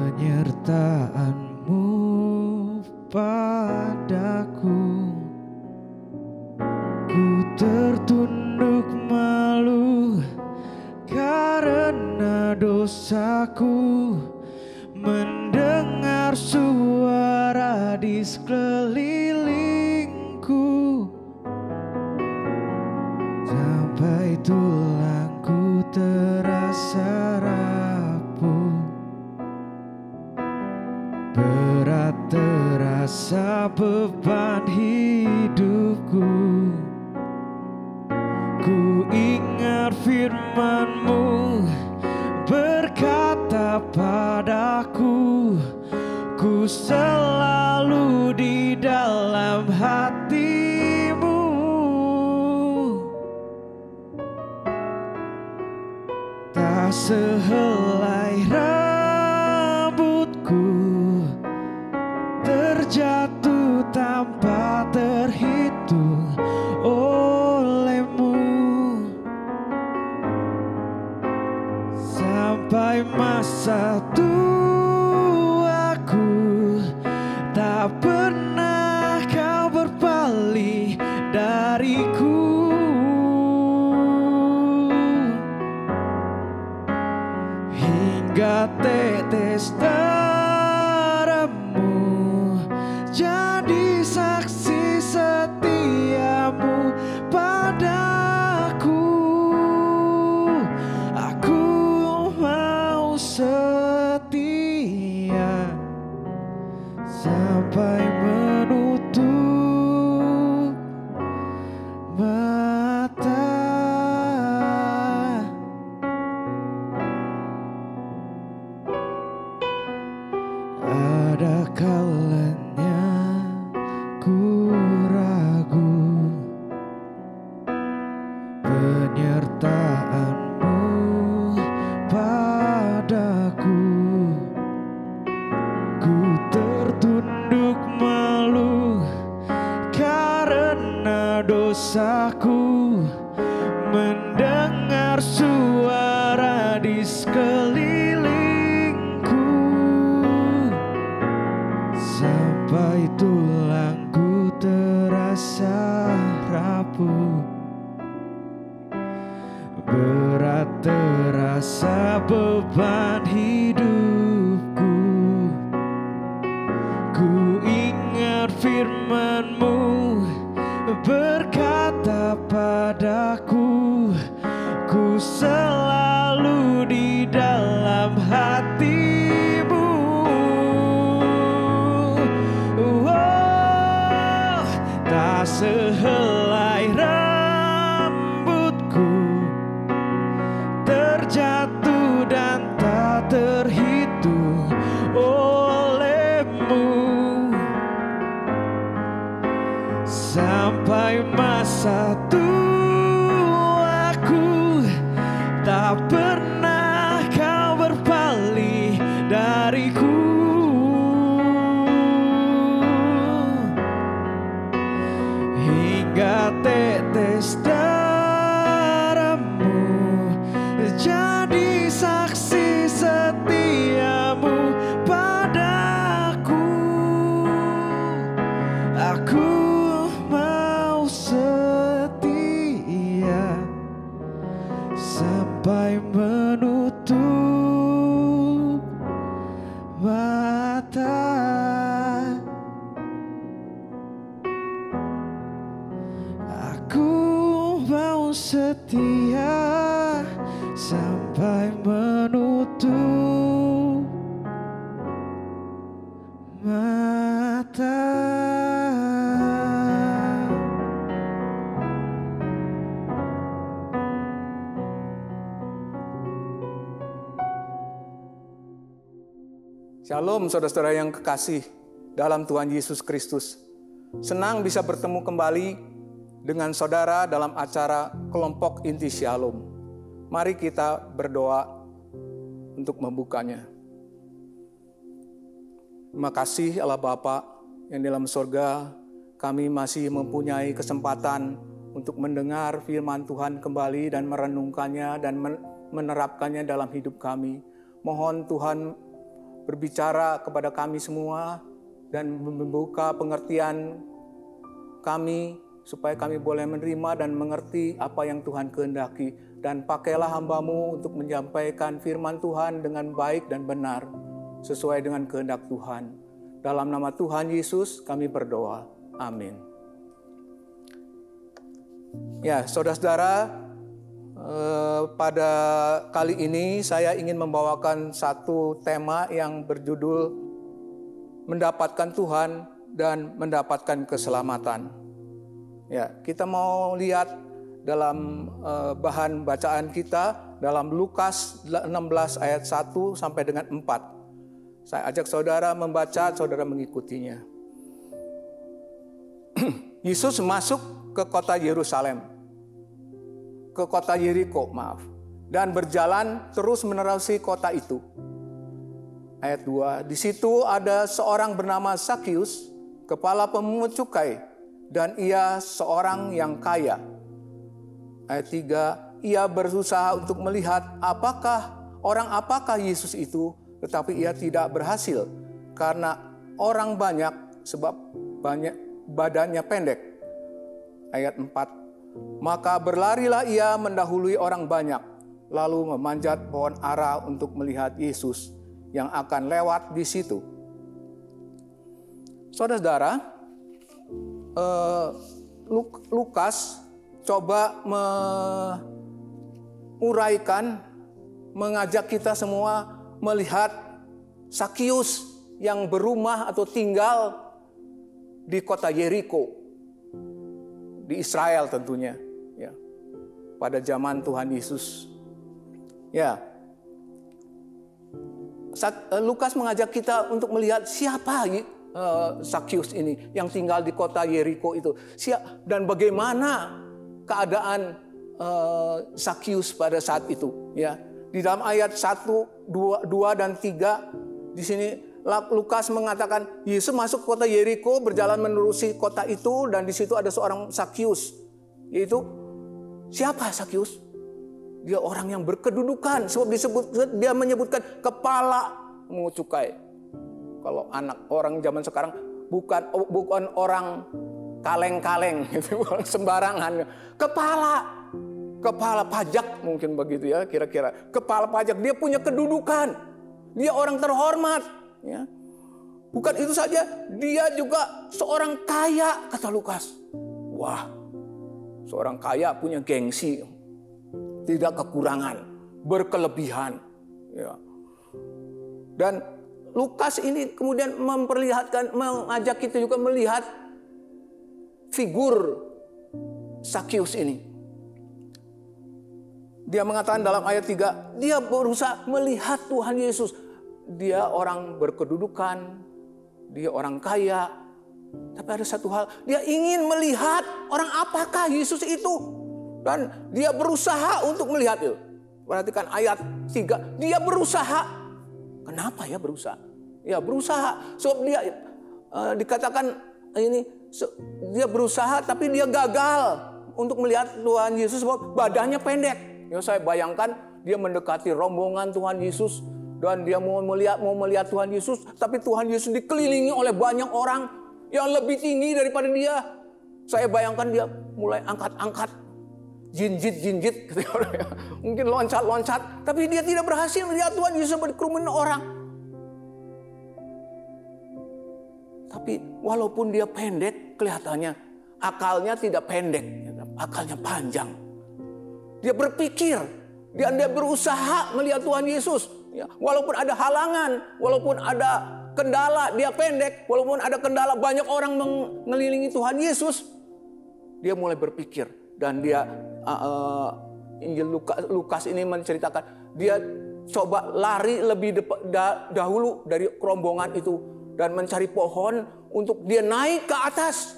penyertaan-Mu padaku. Ku tertunduk malu karena dosaku, mendengar suara di sekelilingku, sampai tulangku terasa rapuh. Berat terasa beban hidupku. Ku ingat firman-Mu berkata padaku, ku selalu di dalam hati-Mu. Tak sehelai rambutku terjatuh tanpa terhitung oleh-Mu. Sampai masa tuaku, tak pernah Kau berpaling dariku. Hingga tetes darah-Mu jadi saksi setia-Mu padaku. Aku mau setia sampai menutup mata. Ada kalanya ku ragu, penyertaan-Mu padaku. Ku tertunduk malu karena dosaku, mendengar suara di sekelilingku, sampai tulangku terasa rapuh. Berat terasa beban hidupku. Ku ingat firman-Mu berkata padaku, ku selalu di dalam hati-Mu. Tak sehelai rambutku terjatuh dan tak terhitung oleh-Mu. Sampai masa tuaku, tak pernah Kau berpaling dariku. Hingga tetes darah-Mu jadi saksi setia-Mu padaku. Aku mau setia sampai menutup mata. Aku mau setia sampai menutup mata. Shalom saudara-saudara yang kekasih dalam Tuhan Yesus Kristus. Senang bisa bertemu kembali dengan saudara dalam acara kelompok inti Shalom. Mari kita berdoa untuk membukanya. Terima kasih Allah Bapa yang di dalam surga, kami masih mempunyai kesempatan untuk mendengar firman Tuhan kembali dan merenungkannya dan menerapkannya dalam hidup kami. Mohon Tuhan berbicara kepada kami semua dan membuka pengertian kami supaya kami boleh menerima dan mengerti apa yang Tuhan kehendaki. Dan pakailah hamba-Mu untuk menyampaikan firman Tuhan dengan baik dan benar sesuai dengan kehendak Tuhan. Dalam nama Tuhan Yesus kami berdoa. Amin. Ya, saudara-saudara, pada kali ini saya ingin membawakan satu tema yang berjudul mendapatkan Tuhan dan mendapatkan keselamatan. Ya, kita mau lihat dalam bahan bacaan kita dalam Lukas 16 ayat 1 sampai dengan 4. Saya ajak saudara membaca, saudara mengikutinya. Yesus masuk ke kota Yerusalem, ke kota Yeriko, dan berjalan terus menerusi kota itu. Ayat 2, di situ ada seorang bernama Sakius, kepala pemungut cukai, dan ia seorang yang kaya. Ayat 3, ia berusaha untuk melihat apakah Yesus itu, tetapi ia tidak berhasil karena orang banyak, sebab banyak badannya pendek. Ayat 4, maka berlarilah ia mendahului orang banyak, lalu memanjat pohon ara untuk melihat Yesus yang akan lewat di situ. Saudara-saudara, Lukas coba menguraikan, mengajak kita semua melihat Sakius yang berumah atau tinggal di kota Yeriko, di Israel tentunya, ya, pada zaman Tuhan Yesus. Ya, Lukas mengajak kita untuk melihat siapa Sakius ini yang tinggal di kota Yeriko itu, dan bagaimana keadaan Sakius pada saat itu. Ya, di dalam ayat 1, 2 dan 3 di sini Lukas mengatakan Yesus masuk ke kota Yeriko, berjalan menerusi kota itu, dan di situ ada seorang Sakius. Yaitu siapa Sakius? Dia orang yang berkedudukan, sebab dia menyebutkan kepala pemungut cukai. Kalau anak orang zaman sekarang bukan orang kaleng-kaleng gitu, sembarangan. Kepala pajak mungkin begitu ya, kira-kira. Kepala pajak, dia punya kedudukan. Dia orang terhormat, ya. Bukan itu saja, dia juga seorang kaya, kata Lukas. Wah, seorang kaya punya gengsi, tidak kekurangan, berkelebihan, ya. Dan Lukas ini kemudian mengajak kita juga melihat figur Sakius ini. Dia mengatakan dalam ayat 3, dia berusaha melihat Tuhan Yesus. Dia orang berkedudukan, dia orang kaya. Tapi ada satu hal, dia ingin melihat orang apakah Yesus itu. Dan dia berusaha untuk melihat itu. Perhatikan ayat 3, dia berusaha. Kenapa ya berusaha? Ya berusaha. Sebab dia dikatakan ini, dia berusaha tapi dia gagal untuk melihat Tuhan Yesus sebab badannya pendek. Ya, saya bayangkan dia mendekati rombongan Tuhan Yesus dan dia mau melihat Tuhan Yesus, tapi Tuhan Yesus dikelilingi oleh banyak orang yang lebih tinggi daripada dia. Saya bayangkan dia mulai angkat-angkat, jinjit, mungkin loncat-loncat, tapi dia tidak berhasil melihat Tuhan Yesus berkerumun orang. Tapi walaupun dia pendek, kelihatannya akalnya tidak pendek, akalnya panjang. Dia berpikir, dia berusaha melihat Tuhan Yesus. Ya, walaupun ada halangan, walaupun ada kendala, dia pendek. Walaupun ada kendala, banyak orang mengelilingi Tuhan Yesus. Dia mulai berpikir. Dan dia, Injil Lukas ini menceritakan, dia coba lari lebih dahulu dari rombongan itu. Dan mencari pohon untuk dia naik ke atas.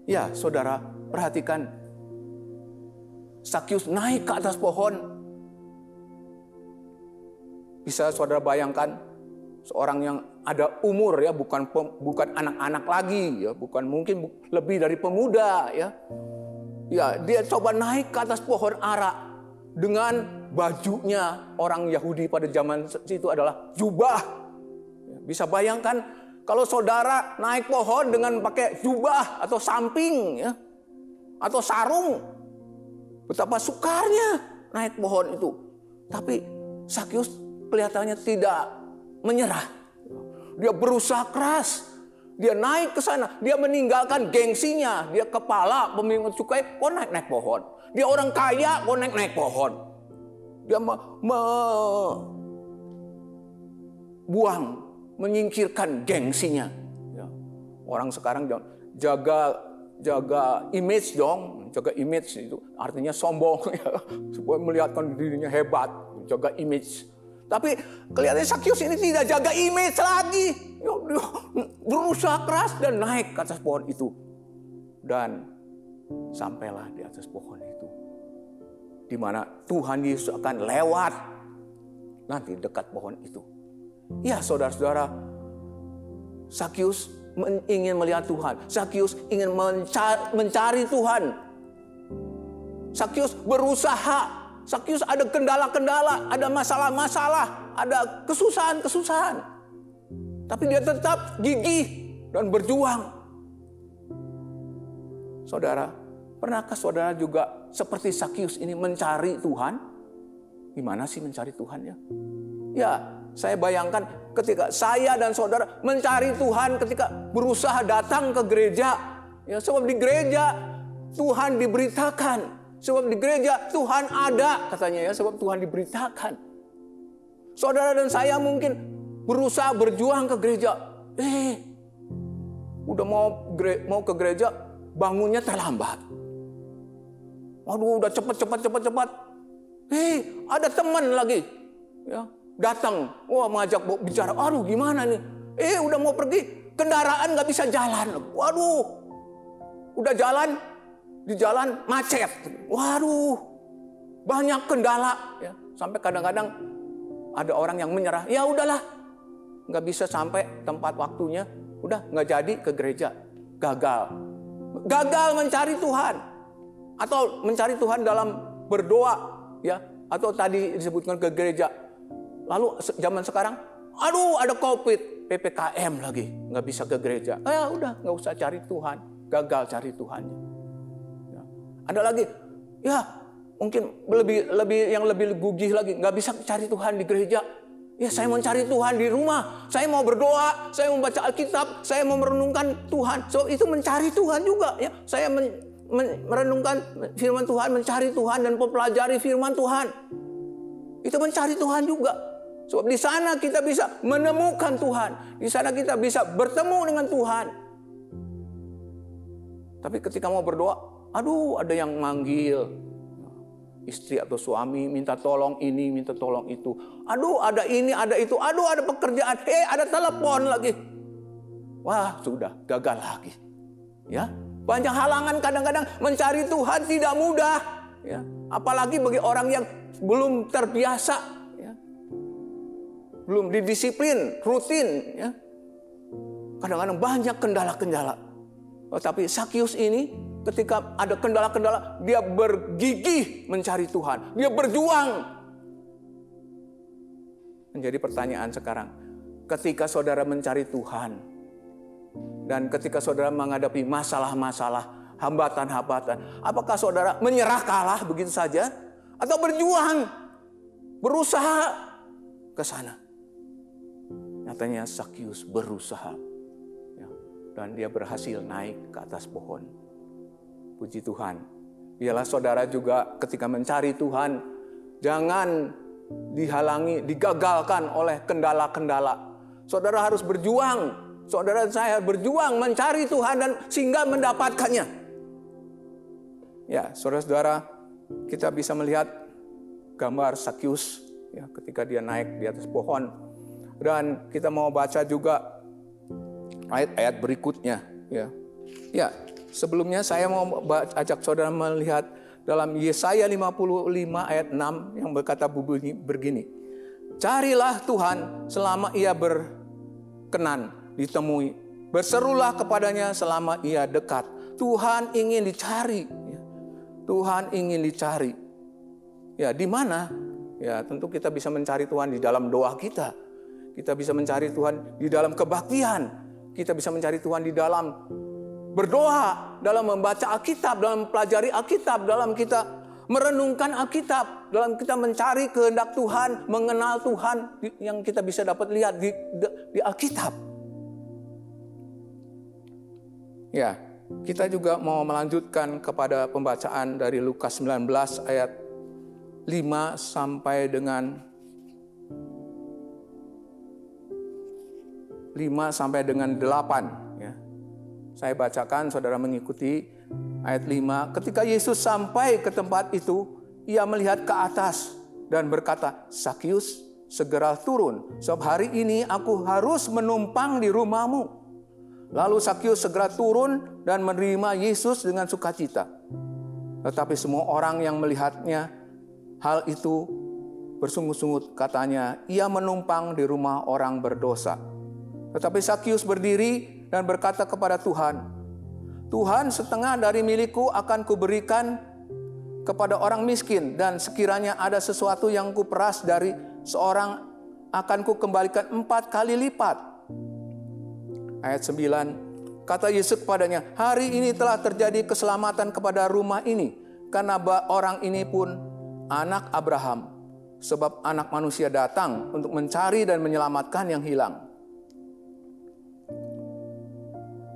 Ya, saudara, perhatikan. Sakius naik ke atas pohon. Bisa saudara bayangkan seorang yang ada umur, ya, bukan anak-anak lagi, ya, bukan mungkin lebih dari pemuda, ya. Ya, dia coba naik ke atas pohon ara dengan bajunya orang Yahudi pada zaman itu adalah jubah. Bisa bayangkan kalau saudara naik pohon dengan pakai jubah atau samping ya, atau sarung. Betapa sukarnya naik pohon itu. Tapi Sakyus kelihatannya tidak menyerah. Dia berusaha keras. Dia naik ke sana. Dia meninggalkan gengsinya. Dia kepala pemungut cukai, kok naik pohon. Dia orang kaya, kok naik pohon. Dia menyingkirkan gengsinya. Ya. Orang sekarang jaga image dong. Jaga image itu artinya sombong. Ya. Supaya melihatkan dirinya hebat. Jaga image. Tapi kelihatannya Sakyus ini tidak jaga image lagi. Dia berusaha keras dan naik ke atas pohon itu. Dan sampailah di atas pohon itu. Di mana Tuhan Yesus akan lewat nanti dekat pohon itu. Ya saudara-saudara, Sakyus ingin melihat Tuhan. Sakyus ingin mencari Tuhan. Sakyus berusaha. Sakyus ada kendala-kendala, ada masalah-masalah, ada kesusahan-kesusahan. Tapi dia tetap gigih dan berjuang. Saudara, pernahkah saudara juga seperti Sakyus ini mencari Tuhan? Gimana sih mencari Tuhan ya? Ya, saya bayangkan ketika saya dan saudara mencari Tuhan ketika berusaha datang ke gereja. Ya, sebab di gereja Tuhan diberitakan. Sebab di gereja Tuhan ada katanya ya. Sebab Tuhan diberitakan. Saudara dan saya mungkin berusaha berjuang ke gereja. Udah mau ke gereja, bangunnya terlambat. Waduh, udah cepat. Ada teman lagi. Ya, datang. Wah, mengajak bicara. Aduh, gimana nih? Udah mau pergi. Kendaraan gak bisa jalan. Waduh. Udah jalan. Di jalan macet. Waduh. Banyak kendala. Ya. Sampai kadang-kadang ada orang yang menyerah. Ya udahlah. Gak bisa sampai tempat waktunya. Udah gak jadi ke gereja. Gagal. Gagal mencari Tuhan. Atau mencari Tuhan dalam berdoa. Ya. Atau tadi disebutkan ke gereja. Lalu zaman sekarang, aduh ada COVID, PPKM lagi, nggak bisa ke gereja. Udah nggak usah cari Tuhan, gagal cari Tuhannya. Ya. Ada lagi, ya mungkin yang lebih gugih lagi, nggak bisa cari Tuhan di gereja. Ya saya mau cari Tuhan di rumah, saya mau berdoa, saya mau baca Alkitab, saya mau merenungkan Tuhan. So itu mencari Tuhan juga. Ya saya merenungkan firman Tuhan, mencari Tuhan dan mempelajari firman Tuhan. Itu mencari Tuhan juga. Sebab di sana kita bisa menemukan Tuhan. Di sana kita bisa bertemu dengan Tuhan. Tapi ketika mau berdoa, aduh ada yang manggil. Istri atau suami minta tolong ini, minta tolong itu. Aduh ada ini, ada itu. Aduh ada pekerjaan. Ada telepon lagi. Wah sudah, gagal lagi. Ya, banyak halangan kadang-kadang mencari Tuhan tidak mudah. Ya, apalagi bagi orang yang belum terbiasa. Belum didisiplin, rutin. Ya. Kadang-kadang banyak kendala-kendala. Tapi Sakyus ini ketika ada kendala-kendala, dia bergigih mencari Tuhan. Dia berjuang. Menjadi pertanyaan sekarang. Ketika saudara mencari Tuhan. Dan ketika saudara menghadapi masalah-masalah, hambatan-hambatan. Apakah saudara menyerah kalah begitu saja? Atau berjuang? Berusaha ke sana? Nyatanya Sakyus berusaha. Ya, dan dia berhasil naik ke atas pohon. Puji Tuhan. Biarlah saudara juga ketika mencari Tuhan. Jangan dihalangi, digagalkan oleh kendala-kendala. Saudara harus berjuang. Saudara saya berjuang mencari Tuhan dan sehingga mendapatkannya. Ya, saudara-saudara, kita bisa melihat gambar Sakyus ya, ketika dia naik di atas pohon. Dan kita mau baca juga ayat-ayat berikutnya. Ya, sebelumnya saya mau ajak saudara melihat dalam Yesaya 55 ayat 6 yang berkata begini. Carilah Tuhan selama ia berkenan ditemui. Berserulah kepadanya selama ia dekat. Tuhan ingin dicari. Tuhan ingin dicari. Ya, di mana Ya, tentu kita bisa mencari Tuhan di dalam doa kita. Kita bisa mencari Tuhan di dalam kebaktian. Kita bisa mencari Tuhan di dalam berdoa, dalam membaca Alkitab, dalam mempelajari Alkitab, dalam kita merenungkan Alkitab, dalam kita mencari kehendak Tuhan, mengenal Tuhan yang kita bisa dapat lihat di Alkitab. Ya, kita juga mau melanjutkan kepada pembacaan dari Lukas 19 ayat 5 sampai dengan 8. Ya. Saya bacakan, saudara mengikuti ayat 5. Ketika Yesus sampai ke tempat itu, ia melihat ke atas dan berkata, "Sakius, segera turun, sebab hari ini aku harus menumpang di rumahmu." Lalu Sakius segera turun dan menerima Yesus dengan sukacita. Tetapi semua orang yang melihatnya hal itu bersungut-sungut, katanya, "Ia menumpang di rumah orang berdosa." Tetapi Sakius berdiri dan berkata kepada Tuhan, "Tuhan, setengah dari milikku akan kuberikan kepada orang miskin, dan sekiranya ada sesuatu yang kuperas dari seorang akan kukembalikan 4 kali lipat." Ayat 9, kata Yesus kepadanya, "Hari ini telah terjadi keselamatan kepada rumah ini, karena orang ini pun anak Abraham, sebab Anak Manusia datang untuk mencari dan menyelamatkan yang hilang."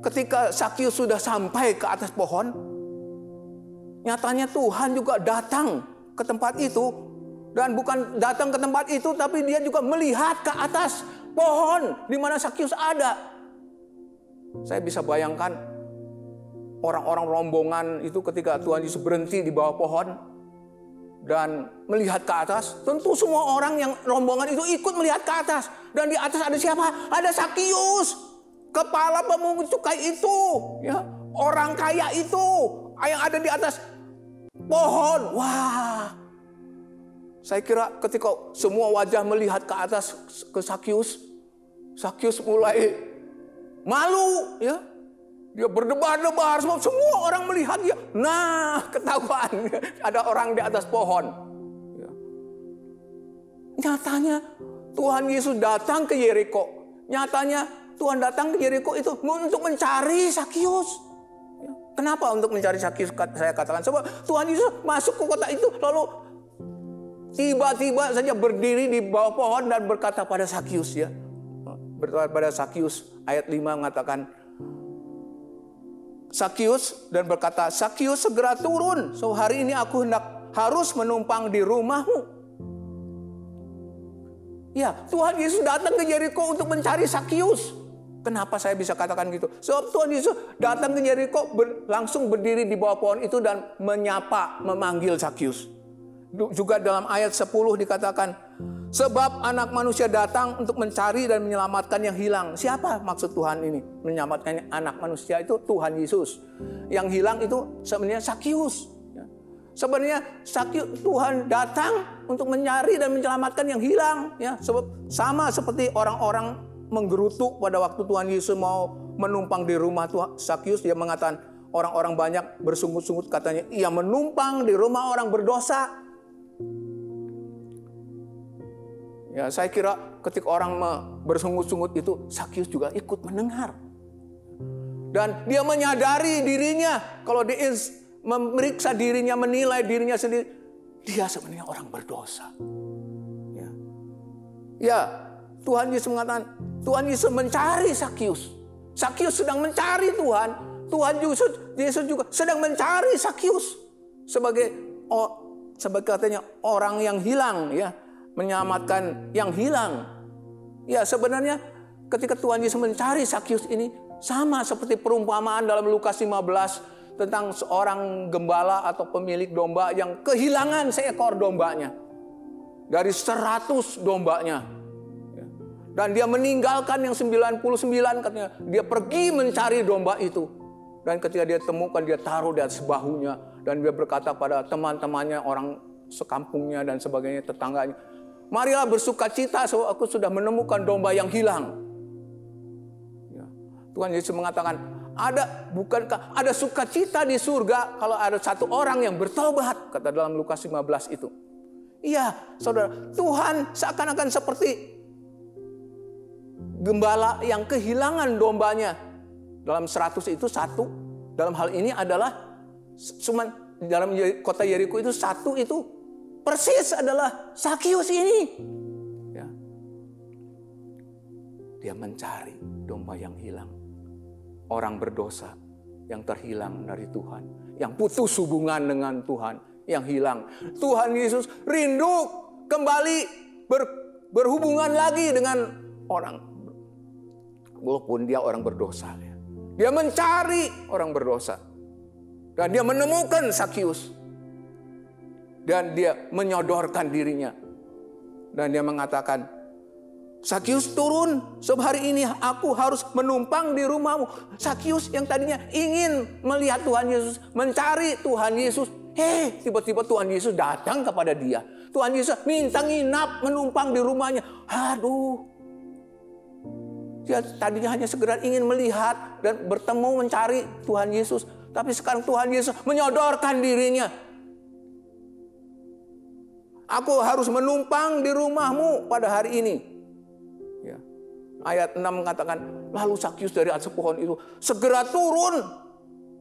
Ketika Sakius sudah sampai ke atas pohon, nyatanya Tuhan juga datang ke tempat itu. Dan bukan datang ke tempat itu, tapi dia juga melihat ke atas pohon di mana Sakius ada. Saya bisa bayangkan orang-orang rombongan itu ketika Tuhan Yesus berhenti di bawah pohon dan melihat ke atas. Tentu semua orang yang rombongan itu ikut melihat ke atas. Dan di atas ada siapa? Ada Sakius, kepala pemungut cukai itu, ya, orang kaya itu yang ada di atas pohon. Wah, saya kira ketika semua wajah melihat ke atas ke Sakius, Sakius mulai malu, ya. Dia berdebar-debar, semua orang melihat dia. Nah, ketahuan ada orang di atas pohon. Ya. Nyatanya Tuhan Yesus datang ke Yeriko. Nyatanya Tuhan datang ke Yeriko itu untuk mencari Sakius. Ya. Kenapa untuk mencari Sakius? Saya katakan sebab Tuhan Yesus masuk ke kota itu, lalu tiba-tiba saja berdiri di bawah pohon dan berkata pada Sakius, ya. Berkata pada Sakius, ayat 5 mengatakan, Sakius dan berkata, "Sakius, segera turun, so hari ini aku harus menumpang di rumahmu." Ya, Tuhan Yesus datang ke Yeriko untuk mencari Sakius. Kenapa saya bisa katakan gitu? Sebab Tuhan Yesus datang ke Yeriko, langsung berdiri di bawah pohon itu dan menyapa, memanggil Sakius. Juga dalam ayat 10 dikatakan, "Sebab Anak Manusia datang untuk mencari dan menyelamatkan yang hilang." Siapa maksud Tuhan ini? Menyelamatkan Anak Manusia itu Tuhan Yesus. Yang hilang itu sebenarnya Sakius. Sebenarnya Sakius, Tuhan datang untuk mencari dan menyelamatkan yang hilang. Ya, sebab sama seperti orang-orang menggerutu pada waktu Tuhan Yesus mau menumpang di rumah Sakius, dia mengatakan orang-orang banyak bersungut-sungut, katanya, "Ia menumpang di rumah orang berdosa." Ya, saya kira ketika orang bersungut-sungut itu, Sakius juga ikut mendengar. Dan dia menyadari dirinya, kalau dia memeriksa dirinya, menilai dirinya sendiri, dia sebenarnya orang berdosa. Ya, Tuhan Yesus mengatakan, Tuhan Yesus mencari Sakius. Sakius sedang mencari Tuhan. Tuhan Yesus juga sedang mencari Sakius sebagai katanya orang yang hilang, ya. Menyelamatkan yang hilang. Ya, sebenarnya ketika Tuhan Yesus mencari Sakius ini sama seperti perumpamaan dalam Lukas 15 tentang seorang gembala atau pemilik domba yang kehilangan seekor dombanya dari 100 dombanya. Dan dia meninggalkan yang 99, katanya. Dia pergi mencari domba itu. Dan ketika dia temukan, dia taruh di atas bahunya. Dan dia berkata pada teman-temannya, orang sekampungnya dan sebagainya, tetangganya, "Marilah bersukacita, sebab aku sudah menemukan domba yang hilang." Ya. Tuhan Yesus mengatakan, bukankah ada sukacita di surga kalau ada satu orang yang bertobat, kata dalam Lukas 15 itu. Iya, saudara, Tuhan seakan-akan seperti gembala yang kehilangan dombanya. Dalam 100 itu satu. Dalam hal ini adalah cuman dalam kota Yeriko itu satu itu persis adalah Sakius ini. Ya. Dia mencari domba yang hilang. Orang berdosa yang terhilang dari Tuhan. Yang putus hubungan dengan Tuhan. Yang hilang. Tuhan Yesus rindu kembali berhubungan lagi dengan orang. Walaupun dia orang berdosa. Dia mencari orang berdosa. Dan dia menemukan Sakius. Dan dia menyodorkan dirinya. Dan dia mengatakan, Sakius turun, sebab hari ini aku harus menumpang di rumahmu. Sakius yang tadinya ingin melihat Tuhan Yesus, mencari Tuhan Yesus. Tiba-tiba Tuhan Yesus datang kepada dia. Tuhan Yesus minta nginap, menumpang di rumahnya. Aduh. Dia tadinya hanya sekedar ingin melihat dan bertemu mencari Tuhan Yesus. Tapi sekarang Tuhan Yesus menyodorkan dirinya. Aku harus menumpang di rumahmu pada hari ini. Ya. Ayat 6 mengatakan, lalu Sakius dari atas pohon itu segera turun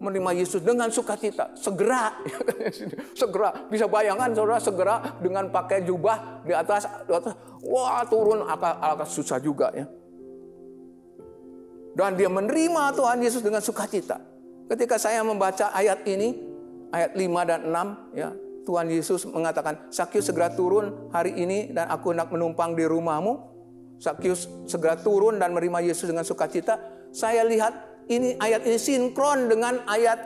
menerima Yesus dengan sukacita. Segera. Segera. Bisa bayangkan saudara, segera dengan pakai jubah di atas. Wah, turun agak susah juga ya. Dan dia menerima Tuhan Yesus dengan sukacita. Ketika saya membaca ayat ini, ayat 5 dan 6, ya, Tuhan Yesus mengatakan, Sakius segera turun hari ini dan aku hendak menumpang di rumahmu. Sakius segera turun dan menerima Yesus dengan sukacita. Saya lihat ini ayat ini sinkron dengan ayat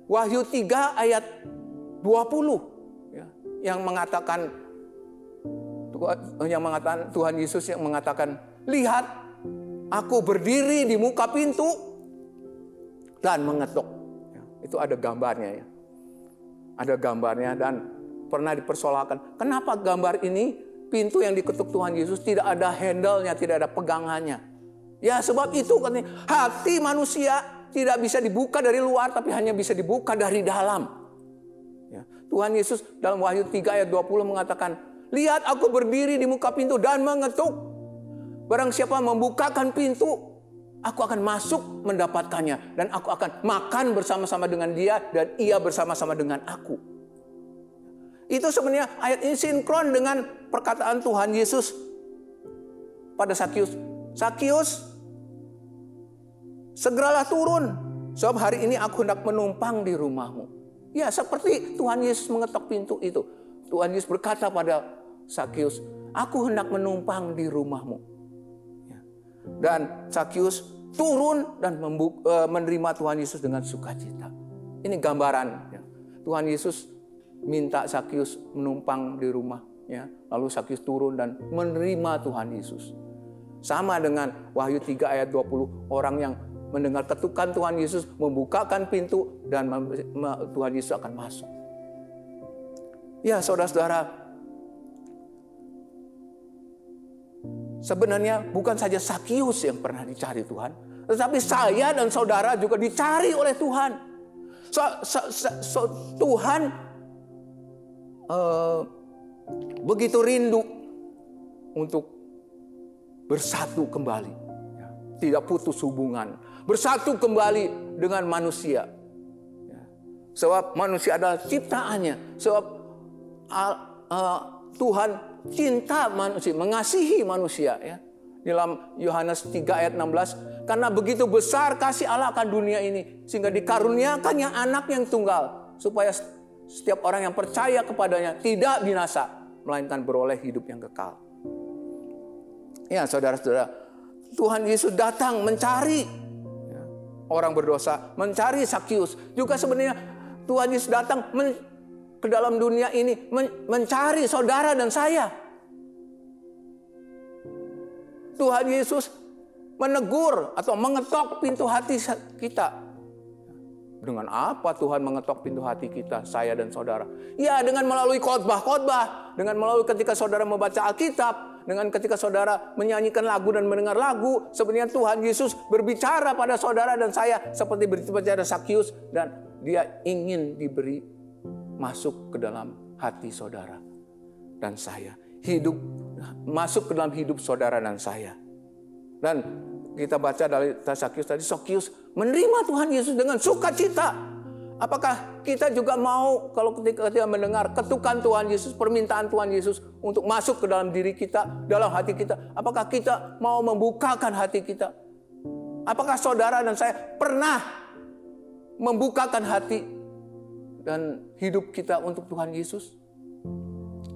Wahyu 3 ayat 20. Ya, yang mengatakan Tuhan Yesus yang mengatakan, lihat, aku berdiri di muka pintu dan mengetuk. Ya, itu ada gambarnya ya. Ada gambarnya dan pernah dipersoalkan. Kenapa gambar ini pintu yang diketuk Tuhan Yesus tidak ada handle-nya, tidak ada pegangannya? Ya sebab itu katanya hati manusia tidak bisa dibuka dari luar tapi hanya bisa dibuka dari dalam. Ya, Tuhan Yesus dalam Wahyu 3 ayat 20 mengatakan, lihat aku berdiri di muka pintu dan mengetuk. Barang siapa membukakan pintu, aku akan masuk mendapatkannya. Dan aku akan makan bersama-sama dengan dia dan ia bersama-sama dengan aku. Itu sebenarnya ayat ini sinkron dengan perkataan Tuhan Yesus pada Sakius. Sakius, segeralah turun, sebab hari ini aku hendak menumpang di rumahmu. Ya seperti Tuhan Yesus mengetok pintu itu. Tuhan Yesus berkata pada Sakius, aku hendak menumpang di rumahmu. Dan Sakius turun dan menerima Tuhan Yesus dengan sukacita. Ini gambaran. Ya. Tuhan Yesus minta Sakius menumpang di rumahnya. Lalu Sakius turun dan menerima Tuhan Yesus. Sama dengan Wahyu 3 ayat 20. Orang yang mendengar ketukan Tuhan Yesus membukakan pintu dan Tuhan Yesus akan masuk. Ya saudara-saudara, sebenarnya bukan saja Sakius yang pernah dicari Tuhan, tetapi saya dan saudara juga dicari oleh Tuhan. Tuhan begitu rindu untuk bersatu kembali, tidak putus hubungan, bersatu kembali dengan manusia. Sebab manusia adalah ciptaannya. Sebab Tuhan cinta manusia, mengasihi manusia ya. Dalam Yohanes 3 ayat 16, karena begitu besar kasih Allah akan dunia ini sehingga dikaruniakannya anak yang tunggal supaya setiap orang yang percaya kepadanya tidak binasa melainkan beroleh hidup yang kekal. Ya, saudara-saudara, Tuhan Yesus datang mencari orang berdosa, mencari Sakius. Juga sebenarnya Tuhan Yesus datang ke dalam dunia ini mencari saudara dan saya. Tuhan Yesus menegur atau mengetok pintu hati kita. Dengan apa Tuhan mengetok pintu hati kita, saya dan saudara? Ya, dengan melalui khotbah-khotbah, dengan melalui ketika saudara membaca Alkitab, dengan ketika saudara menyanyikan lagu dan mendengar lagu. Sebenarnya Tuhan Yesus berbicara pada saudara dan saya seperti berbicara Sakius, dan dia ingin diberi masuk ke dalam hati saudara. dan saya. Masuk ke dalam hidup saudara dan saya. Dan kita baca dari Sakius tadi, Sakius menerima Tuhan Yesus dengan sukacita. Apakah kita juga mau kalau ketika mendengar ketukan Tuhan Yesus, permintaan Tuhan Yesus untuk masuk ke dalam diri kita, dalam hati kita, apakah kita mau membukakan hati kita? Apakah saudara dan saya pernah membukakan hati dan hidup kita untuk Tuhan Yesus?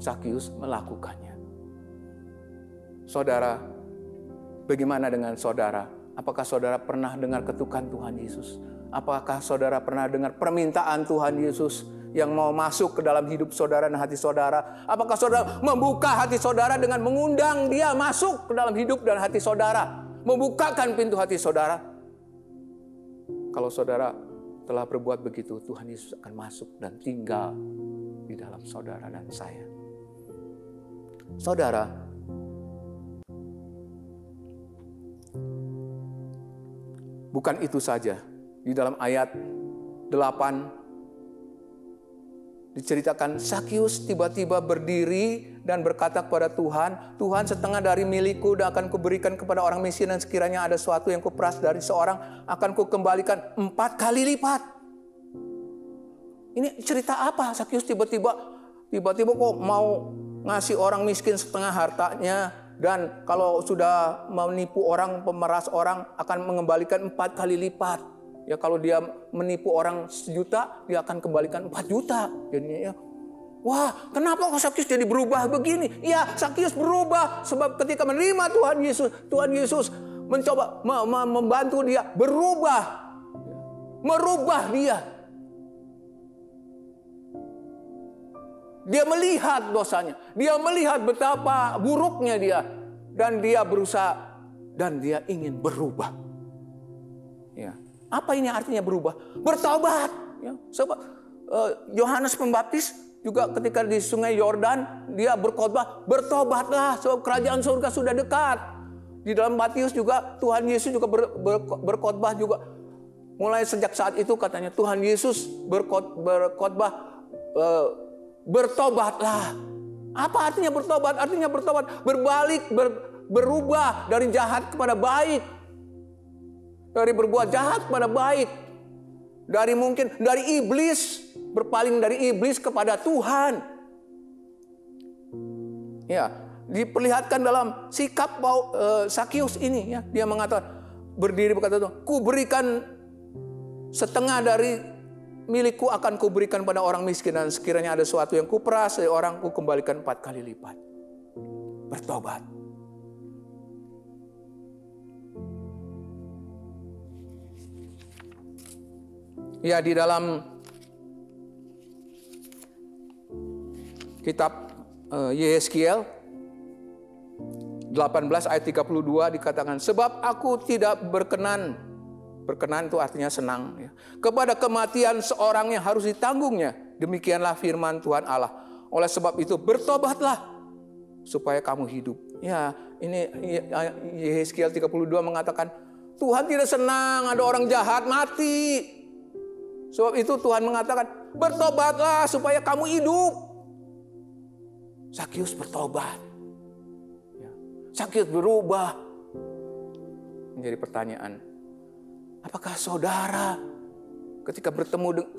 Sakius melakukannya. Saudara, bagaimana dengan saudara? Apakah saudara pernah dengar ketukan Tuhan Yesus? Apakah saudara pernah dengar permintaan Tuhan Yesus yang mau masuk ke dalam hidup saudara dan hati saudara? Apakah saudara membuka hati saudara dengan mengundang dia masuk ke dalam hidup dan hati saudara? Membukakan pintu hati saudara? Kalau saudara telah berbuat begitu, Tuhan Yesus akan masuk dan tinggal di dalam saudara dan saya. Saudara, bukan itu saja. Di dalam ayat 8 diceritakan Sakius tiba-tiba berdiri dan berkata kepada Tuhan, Tuhan, setengah dari milikku akan kuberikan kepada orang miskin, dan sekiranya ada sesuatu yang kuperas dari seorang akan kukembalikan 4 kali lipat. Ini cerita apa? Sakius tiba-tiba kok mau ngasih orang miskin setengah hartanya, dan kalau sudah menipu orang, pemeras orang akan mengembalikan 4 kali lipat. Ya, kalau dia menipu orang 1 juta, dia akan kembalikan 4 juta. Jadinya ya, wah, kenapa kok Sakius jadi berubah begini? Ya, Sakius berubah sebab ketika menerima Tuhan Yesus mencoba membantu dia berubah, merubah dia. Dia melihat dosanya, dia melihat betapa buruknya dia, dan dia berusaha dan dia ingin berubah. Ya. Apa ini artinya berubah? Bertobat. Ya. Sebab Yohanes Pembaptis juga ketika di Sungai Yordan dia berkhotbah, bertobatlah sebab kerajaan surga sudah dekat. Di dalam Matius juga Tuhan Yesus juga berkhotbah juga. Mulai sejak saat itu katanya Tuhan Yesus berkhotbah, bertobatlah. Apa artinya bertobat? Artinya bertobat, berbalik, berubah dari jahat kepada baik. Dari berbuat jahat kepada baik. Dari iblis, berpaling dari iblis kepada Tuhan. Ya, diperlihatkan dalam sikap Sakius ini ya. Dia mengatakan, berdiri berkata, ku berikan setengah dari milikku akan kuberikan pada orang miskin, dan sekiranya ada sesuatu yang kuperas dari orang, ku kembalikan 4 kali lipat. Bertobat. Ya, di dalam kitab Yehezkiel 18 ayat 32 dikatakan, sebab aku tidak berkenan itu artinya senang ya, kepada kematian seorang yang harus ditanggungnya. Demikianlah firman Tuhan Allah. Oleh sebab itu bertobatlah supaya kamu hidup. Ya, ini Yehezkiel 32 mengatakan Tuhan tidak senang ada orang jahat mati. Sebab itu Tuhan mengatakan, bertobatlah supaya kamu hidup. Sakius bertobat. Ya. Sakius berubah. Menjadi pertanyaan, apakah saudara ketika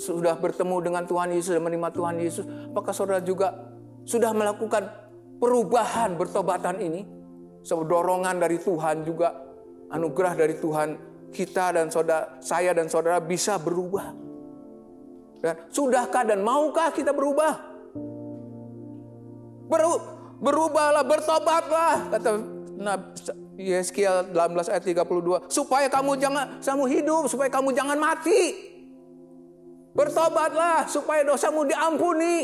sudah bertemu dengan Tuhan Yesus dan menerima Tuhan Yesus, apakah saudara juga sudah melakukan perubahan bertobatan ini? Sebab dorongan dari Tuhan juga, anugerah dari Tuhan, kita dan saya dan saudara bisa berubah. Dan sudahkah dan maukah kita berubah? Berubahlah, bertobatlah, kata Yehezkiel 18 ayat 32, supaya kamu hidup, supaya kamu jangan mati. Bertobatlah supaya dosamu diampuni.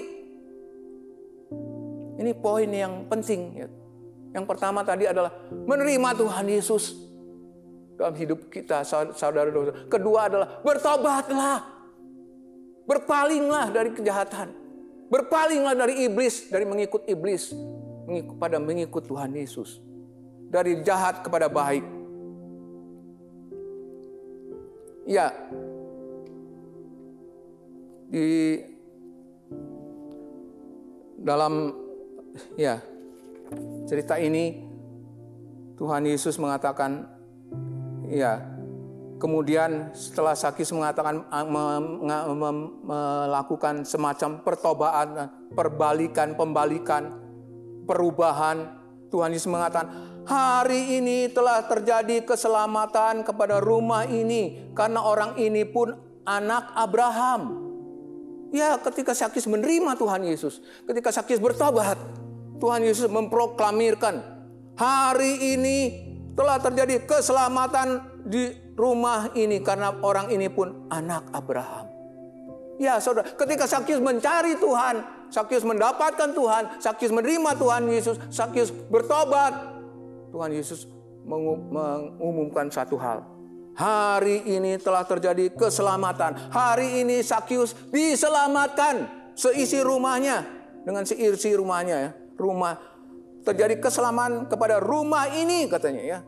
Ini poin yang penting. Yang pertama tadi adalah menerima Tuhan Yesus dalam hidup kita, saudara-saudara. Kedua adalah bertobatlah. Berpalinglah dari kejahatan. Berpalinglah dari iblis, dari mengikut iblis, mengikut Tuhan Yesus. Dari jahat kepada baik. Ya. Di dalam Ya, cerita ini Tuhan Yesus mengatakan, ya, kemudian setelah Sakyus mengatakan melakukan semacam pertobaan, pembalikan, perubahan, Tuhan Yesus mengatakan, hari ini telah terjadi keselamatan kepada rumah ini karena orang ini pun anak Abraham. Ya, ketika Sakyus menerima Tuhan Yesus, ketika Sakyus bertobat, Tuhan Yesus memproklamirkan, hari ini telah terjadi keselamatan di rumah ini karena orang ini pun anak Abraham. Ya, saudara, ketika Sakyus mencari Tuhan, Sakyus mendapatkan Tuhan, Sakyus menerima Tuhan Yesus, Sakyus bertobat, Tuhan Yesus mengumumkan satu hal. Hari ini telah terjadi keselamatan. Hari ini Sakyus diselamatkan seisi rumahnya dengan seisi rumahnya, ya. Rumah terjadi keselamatan kepada rumah ini, katanya, ya.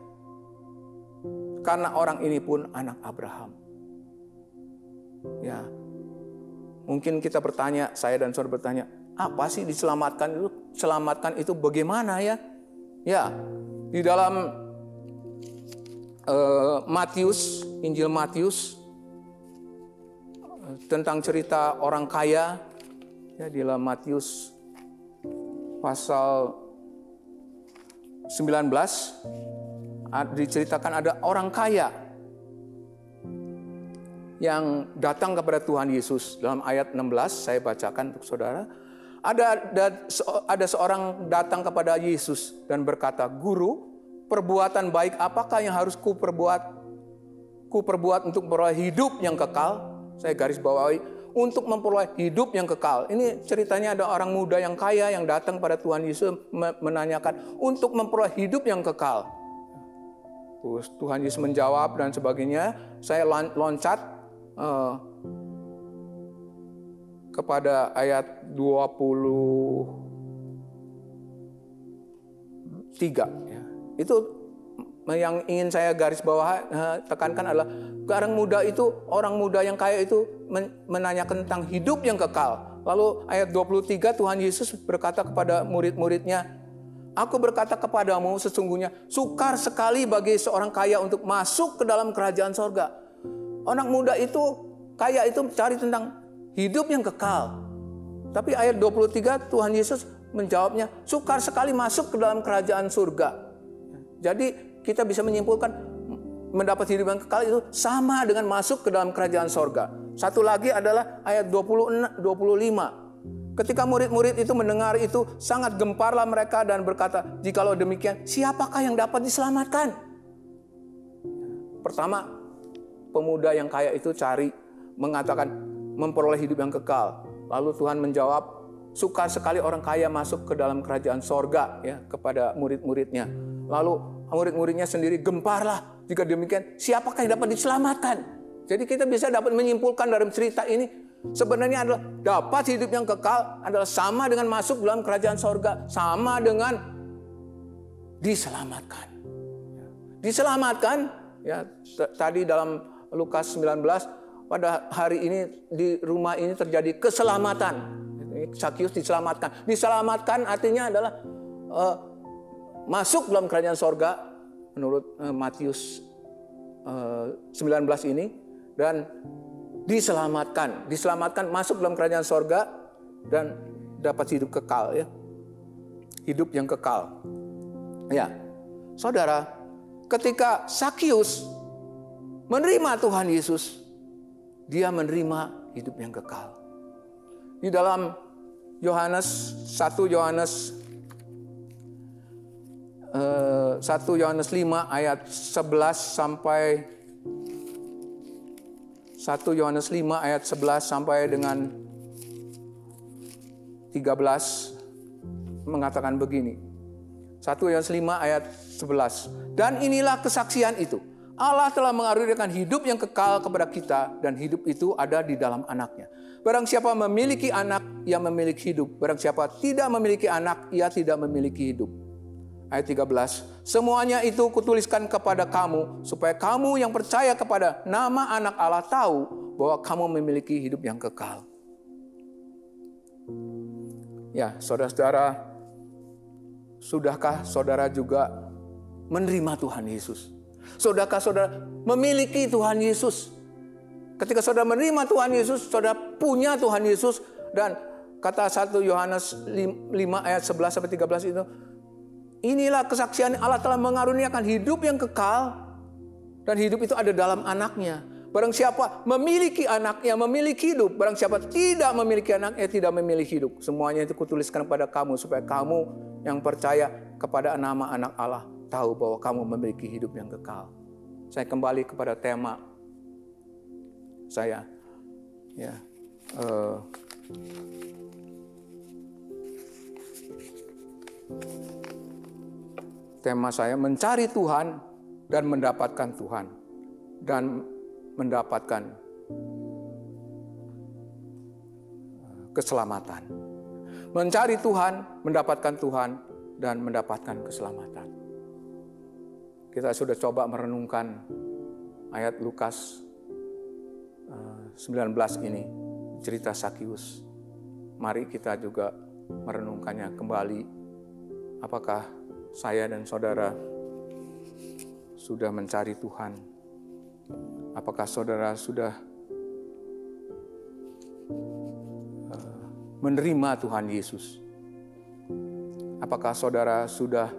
Karena orang ini pun anak Abraham. Ya. Mungkin kita bertanya, saya dan saudara bertanya, apa sih diselamatkan itu? Selamatkan itu bagaimana, ya? Ya, di dalam Matius, Injil Matius, tentang cerita orang kaya, ya, di dalam Matius pasal 19 diceritakan ada orang kaya yang datang kepada Tuhan Yesus. Dalam ayat 16 saya bacakan untuk saudara. Ada seorang datang kepada Yesus dan berkata, "Guru, perbuatan baik apakah yang harus kuperbuat untuk memperoleh hidup yang kekal?" Saya garis bawahi, untuk memperoleh hidup yang kekal. Ini ceritanya ada orang muda yang kaya yang datang pada Tuhan Yesus menanyakan untuk memperoleh hidup yang kekal. Terus Tuhan Yesus menjawab dan sebagainya. Saya loncat kepada ayat 23. Ya. Itu yang ingin saya garis bawah tekankan adalah orang muda yang kaya itu menanyakan tentang hidup yang kekal. Lalu ayat 23 Tuhan Yesus berkata kepada murid-muridnya, "Aku berkata kepadamu sesungguhnya sukar sekali bagi seorang kaya untuk masuk ke dalam kerajaan sorga." Orang muda itu kaya itu cari tentang hidup yang kekal. Tapi ayat 23 Tuhan Yesus menjawabnya, sukar sekali masuk ke dalam kerajaan surga. Jadi kita bisa menyimpulkan mendapat hidup yang kekal itu sama dengan masuk ke dalam kerajaan sorga. Satu lagi adalah ayat 25. Ketika murid-murid itu mendengar itu, sangat gemparlah mereka dan berkata, "Jikalau demikian, siapakah yang dapat diselamatkan?" Pertama, pemuda yang kaya itu mengatakan memperoleh hidup yang kekal. Lalu Tuhan menjawab, sukar sekali orang kaya masuk ke dalam kerajaan sorga, ya, kepada murid-muridnya. Lalu murid-muridnya sendiri gemparlah. Jika demikian, siapakah yang dapat diselamatkan? Jadi kita bisa dapat menyimpulkan dalam cerita ini, sebenarnya adalah dapat hidup yang kekal adalah sama dengan masuk dalam kerajaan sorga, sama dengan diselamatkan. Diselamatkan, ya, tadi dalam Lukas 19, pada hari ini di rumah ini terjadi keselamatan. Sakyus diselamatkan. Diselamatkan artinya adalah masuk dalam kerajaan sorga menurut Matius 19 ini, dan diselamatkan masuk dalam kerajaan sorga dan dapat hidup kekal, ya. Hidup yang kekal. Ya. Saudara, ketika Sakyus menerima Tuhan Yesus, dia menerima hidup yang kekal. Di dalam 1 Yohanes 5 ayat 11 sampai 1 Yohanes 5 ayat 11 sampai dengan 13 mengatakan begini. 1 Yohanes 5 ayat 11. Dan inilah kesaksian itu. Allah telah mengaruniakan hidup yang kekal kepada kita, dan hidup itu ada di dalam anaknya. Barang siapa memiliki anak, ia memiliki hidup. Barang siapa tidak memiliki anak, ia tidak memiliki hidup. Ayat 13. Semuanya itu kutuliskan kepada kamu, supaya kamu yang percaya kepada nama anak Allah tahu bahwa kamu memiliki hidup yang kekal. Ya, saudara-saudara, Sudahkah saudara juga menerima Tuhan Yesus? Sudahkah saudara memiliki Tuhan Yesus? Ketika saudara menerima Tuhan Yesus, saudara punya Tuhan Yesus. Dan kata 1 Yohanes 5 ayat 11-13 itu, inilah kesaksian Allah telah mengaruniakan hidup yang kekal. Dan hidup itu ada dalam anaknya. Barang siapa memiliki anaknya, memiliki hidup. Barang siapa tidak memiliki anaknya, tidak memiliki hidup. Semuanya itu kutuliskan kepada kamu, supaya kamu yang percaya kepada nama anak Allah tahu bahwa kamu memiliki hidup yang kekal. Saya kembali kepada tema saya. Ya, tema saya mencari Tuhan dan mendapatkan Tuhan. Dan mendapatkan keselamatan. Mencari Tuhan, mendapatkan Tuhan, dan mendapatkan keselamatan. Kita sudah coba merenungkan ayat Lukas 19 ini, cerita Sakius. Mari kita juga merenungkannya kembali. Apakah saya dan saudara sudah mencari Tuhan? Apakah saudara sudah menerima Tuhan Yesus? Apakah saudara sudah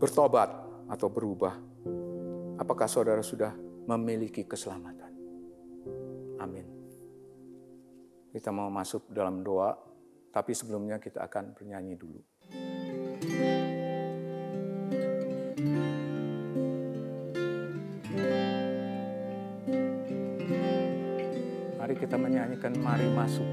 bertobat atau berubah? Apakah saudara sudah memiliki keselamatan? Amin. Kita mau masuk dalam doa, tapi sebelumnya kita akan bernyanyi dulu. Mari kita menyanyikan Mari Masuk.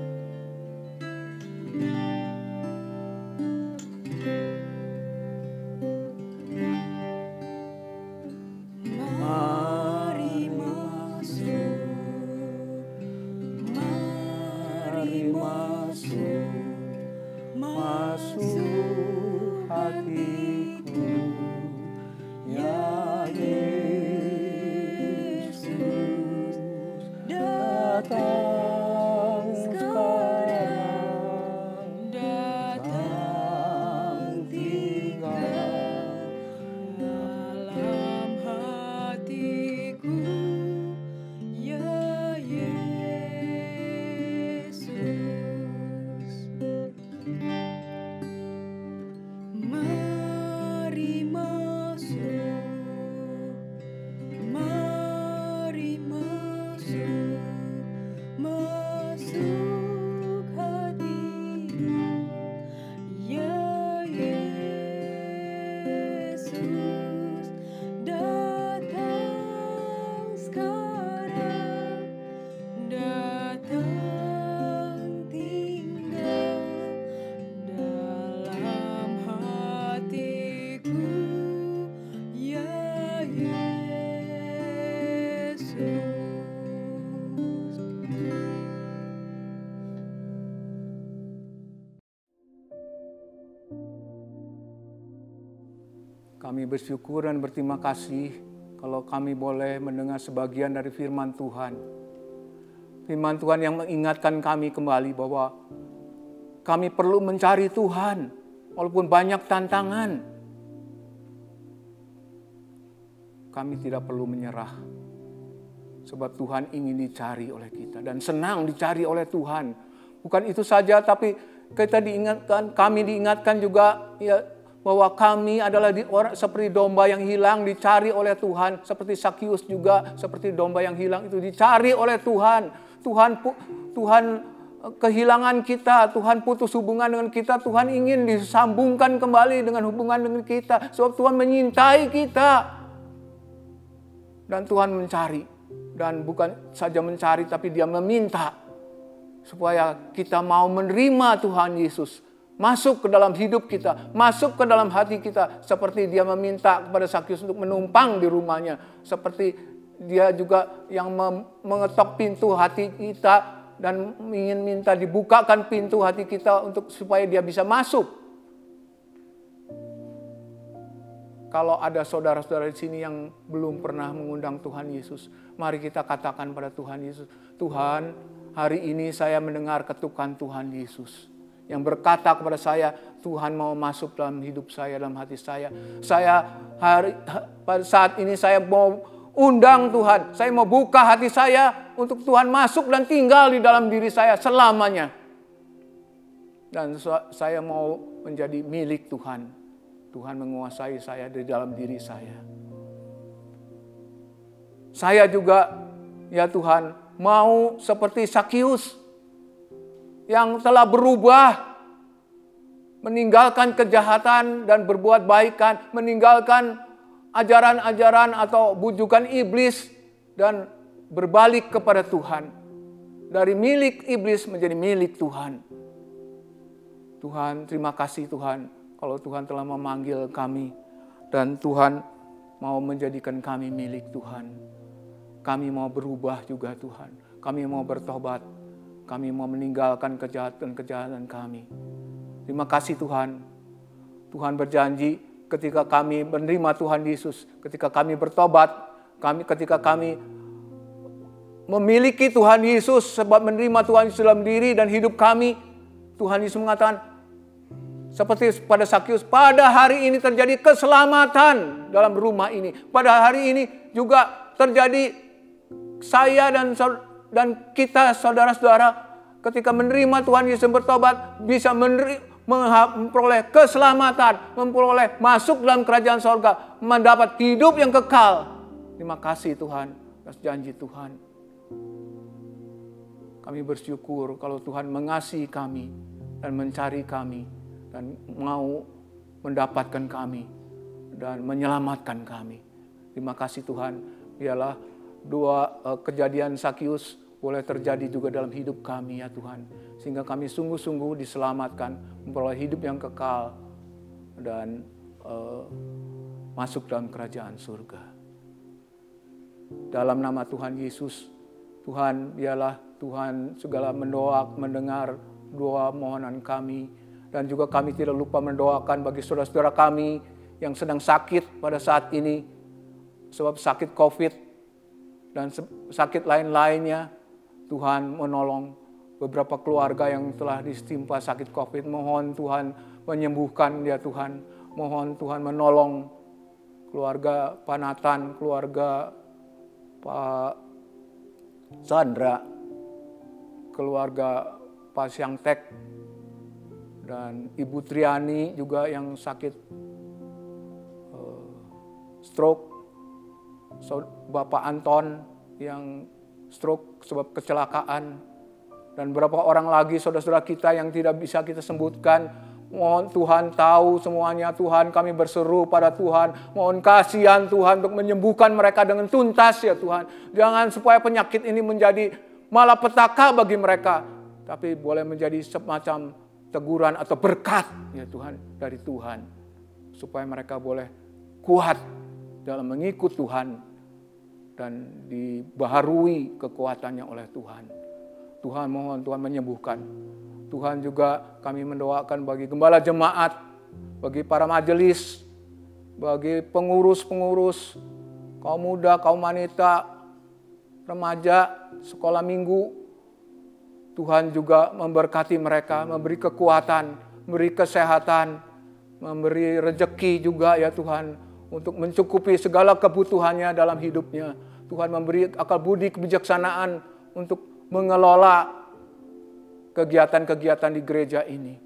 Kami bersyukur dan berterima kasih kalau kami boleh mendengar sebagian dari firman Tuhan. Firman Tuhan yang mengingatkan kami kembali bahwa kami perlu mencari Tuhan walaupun banyak tantangan. Kami tidak perlu menyerah sebab Tuhan ingin dicari oleh kita dan senang dicari oleh Tuhan. Bukan itu saja, tapi kita diingatkan, kami diingatkan juga ya, bahwa kami adalah seperti domba yang hilang dicari oleh Tuhan. Seperti Sakius juga seperti domba yang hilang itu dicari oleh Tuhan. Tuhan kehilangan kita, Tuhan putus hubungan dengan kita, Tuhan ingin disambungkan kembali dengan hubungan dengan kita. Sebab Tuhan menyintai kita. Dan Tuhan mencari. Dan bukan saja mencari, tapi Dia meminta supaya kita mau menerima Tuhan Yesus. Masuk ke dalam hidup kita, masuk ke dalam hati kita. Seperti Dia meminta kepada Sakius untuk menumpang di rumahnya. Seperti Dia juga yang mengetok pintu hati kita dan ingin minta dibukakan pintu hati kita untuk supaya Dia bisa masuk. Kalau ada saudara-saudara di sini yang belum pernah mengundang Tuhan Yesus, mari kita katakan pada Tuhan Yesus, Tuhan, hari ini saya mendengar ketukan Tuhan Yesus yang berkata kepada saya, Tuhan mau masuk dalam hidup saya, dalam hati saya. Pada saat ini saya mau undang Tuhan, saya mau buka hati saya untuk Tuhan masuk dan tinggal di dalam diri saya selamanya. Dan saya mau menjadi milik Tuhan. Tuhan menguasai saya di dalam diri saya. Saya juga, ya Tuhan, mau seperti Sakius yang telah berubah, meninggalkan kejahatan dan berbuat baikan, meninggalkan ajaran-ajaran atau bujukan iblis dan berbalik kepada Tuhan. Dari milik iblis menjadi milik Tuhan. Tuhan, terima kasih Tuhan, kalau Tuhan telah memanggil kami dan Tuhan mau menjadikan kami milik Tuhan. Kami mau berubah juga Tuhan. Kami mau bertobat. Kami mau meninggalkan kejahatan-kejahatan kami. Terima kasih Tuhan. Tuhan berjanji ketika kami menerima Tuhan Yesus, ketika kami bertobat, ketika kami memiliki Tuhan Yesus, sebab menerima Tuhan Yesus dalam diri dan hidup kami, Tuhan Yesus mengatakan, seperti pada Sakius, pada hari ini terjadi keselamatan dalam rumah ini. Pada hari ini juga terjadi saya dan kita saudara-saudara ketika menerima Tuhan Yesus bertobat bisa memperoleh keselamatan, memperoleh masuk dalam kerajaan sorga, mendapat hidup yang kekal. Terima kasih Tuhan atas janji Tuhan. Kami bersyukur kalau Tuhan mengasihi kami dan mencari kami dan mau mendapatkan kami dan menyelamatkan kami. Terima kasih Tuhan. Biarlah kejadian Sakius boleh terjadi juga dalam hidup kami ya Tuhan. Sehingga kami sungguh-sungguh diselamatkan, memperoleh hidup yang kekal dan masuk dalam kerajaan surga. Dalam nama Tuhan Yesus, Tuhan biarlah Tuhan segala mendengar doa mohonan kami. Dan juga kami tidak lupa mendoakan bagi saudara-saudara kami yang sedang sakit pada saat ini. Sebab sakit COVID dan sakit lain-lainnya. Tuhan menolong beberapa keluarga yang telah ditimpa sakit COVID. Mohon Tuhan menyembuhkan dia Tuhan. Mohon Tuhan menolong keluarga Pak Nathan, keluarga Pak Sandra, keluarga Pak Siangtek, dan Ibu Triani juga yang sakit stroke, Bapak Anton yang stroke sebab kecelakaan, dan beberapa orang lagi saudara-saudara kita yang tidak bisa kita sebutkan. Mohon Tuhan tahu semuanya Tuhan, kami berseru pada Tuhan, mohon kasihan Tuhan untuk menyembuhkan mereka dengan tuntas ya Tuhan. Jangan supaya penyakit ini menjadi malapetaka bagi mereka, tapi boleh menjadi semacam teguran atau berkat ya Tuhan dari Tuhan, supaya mereka boleh kuat dalam mengikut Tuhan dan dibaharui kekuatannya oleh Tuhan. Tuhan mohon Tuhan menyembuhkan. Tuhan juga kami mendoakan bagi gembala jemaat, bagi para majelis, bagi pengurus-pengurus, kaum muda, kaum wanita, remaja, sekolah minggu. Tuhan juga memberkati mereka, memberi kekuatan, memberi kesehatan, memberi rezeki juga ya Tuhan, untuk mencukupi segala kebutuhannya dalam hidupnya. Tuhan memberi akal budi kebijaksanaan untuk mengelola kegiatan-kegiatan di gereja ini.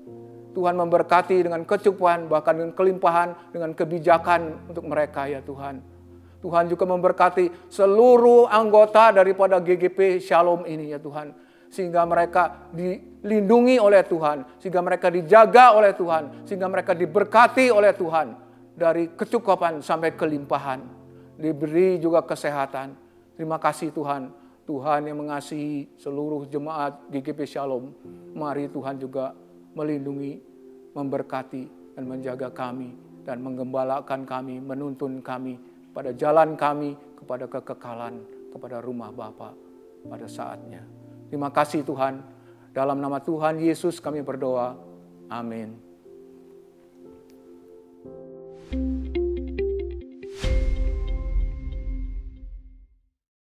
Tuhan memberkati dengan kecukupan, bahkan dengan kelimpahan, dengan kebijakan untuk mereka ya Tuhan. Tuhan juga memberkati seluruh anggota daripada GGP Shalom ini ya Tuhan. Sehingga mereka dilindungi oleh Tuhan, sehingga mereka dijaga oleh Tuhan, sehingga mereka diberkati oleh Tuhan dari kecukupan sampai kelimpahan. Diberi juga kesehatan. Terima kasih Tuhan. Tuhan yang mengasihi seluruh jemaat GGP Shalom. Mari Tuhan juga melindungi, memberkati dan menjaga kami dan menggembalakan kami, menuntun kami pada jalan kami kepada kekekalan, kepada rumah Bapa pada saatnya. Terima kasih Tuhan. Dalam nama Tuhan Yesus kami berdoa. Amin.